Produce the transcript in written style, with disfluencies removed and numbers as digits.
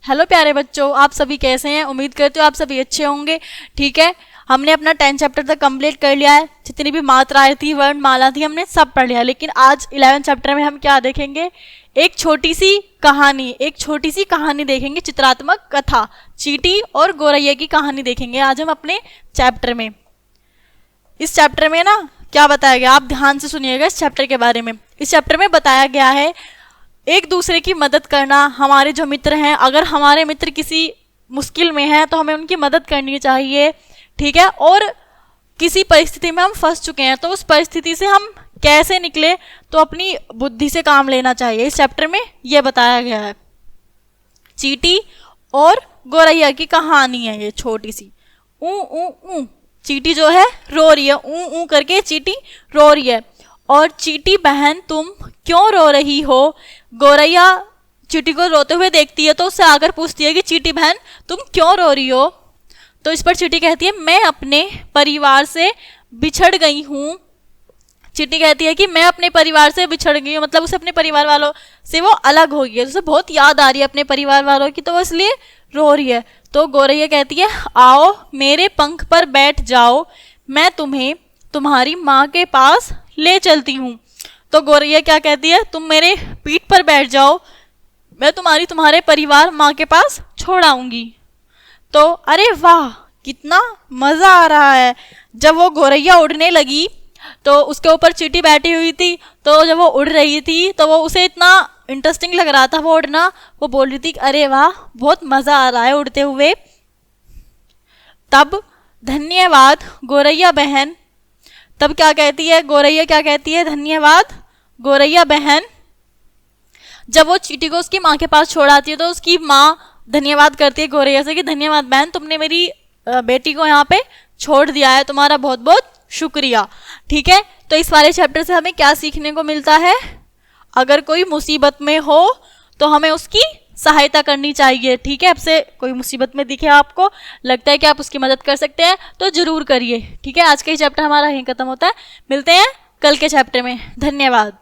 Hello प्यारे बच्चों, आप सभी कैसे हैं? उम्मीद करते हो आप सभी अच्छे होंगे। ठीक है, हमने अपना 10 चैप्टर तक कंप्लीट कर लिया है। जितनी भी मात्राएं थी, वर्णमाला थी, हमने सब पढ़ लिया। लेकिन आज 11 चैप्टर में हम क्या देखेंगे? एक छोटी सी कहानी देखेंगे, चित्रात्मक कथा। चींटी और गौरैया की कहानी देखेंगे आज हम अपने चैप्टर में। इस चैप्टर में ना क्या बताया गया, आप ध्यान से सुनिएगा इस चैप्टर के बारे में। इस चैप्टर में बताया गया है एक दूसरे की मदद करना। हमारे जो मित्र हैं, अगर हमारे मित्र किसी मुश्किल में हैं तो हमें उनकी मदद करनी चाहिए। ठीक है, और किसी परिस्थिति में हम फंस चुके हैं तो उस परिस्थिति से हम कैसे निकले, तो अपनी बुद्धि से काम लेना चाहिए। इस चैप्टर में यह बताया गया है। चींटी और गौरैया की कहानी है ये छोटी सी। ऊ ऊ ऊ, चींटी जो है रो रही है, ऊ ऊ करके चींटी रो रही है। और चींटी बहन तुम क्यों रो रही हो? गौरैया चींटी को रोते हुए देखती है तो उससे आकर पूछती है कि चींटी बहन तुम क्यों रो रही हो? तो इस पर चींटी कहती है मैं अपने परिवार से बिछड़ गई हूँ। चींटी कहती है कि मैं अपने परिवार से बिछड़ गई हूँ, मतलब उसे अपने परिवार वालों से वो अलग हो गई है, उसे बहुत याद आ रही है अपने परिवार वालों की, तो वो इसलिए रो रही है। तो गौरैया कहती है आओ मेरे पंख पर बैठ जाओ, मैं तुम्हें तुम्हारी माँ के पास ले चलती हूँ। तो गौरैया क्या कहती है, तुम मेरे पीठ पर बैठ जाओ, मैं तुम्हारे परिवार माँ के पास छोड़ आऊंगी। तो अरे वाह, कितना मजा आ रहा है। जब वो गौरैया उड़ने लगी तो उसके ऊपर चींटी बैठी हुई थी, तो जब वो उड़ रही थी तो वो उसे इतना इंटरेस्टिंग लग रहा था वो उड़ना। वो बोल रही थी अरे वाह, बहुत मजा आ रहा है उड़ते हुए। तब धन्यवाद गौरैया बहन। तब क्या कहती है गौरैया, क्या कहती है? धन्यवाद गौरैया बहन। जब वो चींटी को उसकी माँ के पास छोड़ आती है तो उसकी माँ धन्यवाद करती है गौरैया से कि धन्यवाद बहन, तुमने मेरी बेटी को यहाँ पे छोड़ दिया है, तुम्हारा बहुत बहुत शुक्रिया। ठीक है, तो इस वाले चैप्टर से हमें क्या सीखने को मिलता है? अगर कोई मुसीबत में हो तो हमें उसकी सहायता करनी चाहिए। ठीक है, आपसे कोई मुसीबत में दिखे, आपको लगता है कि आप उसकी मदद कर सकते हैं तो जरूर करिए। ठीक है, आज का ये चैप्टर हमारा यहीं खत्म होता है। मिलते हैं कल के चैप्टर में। धन्यवाद।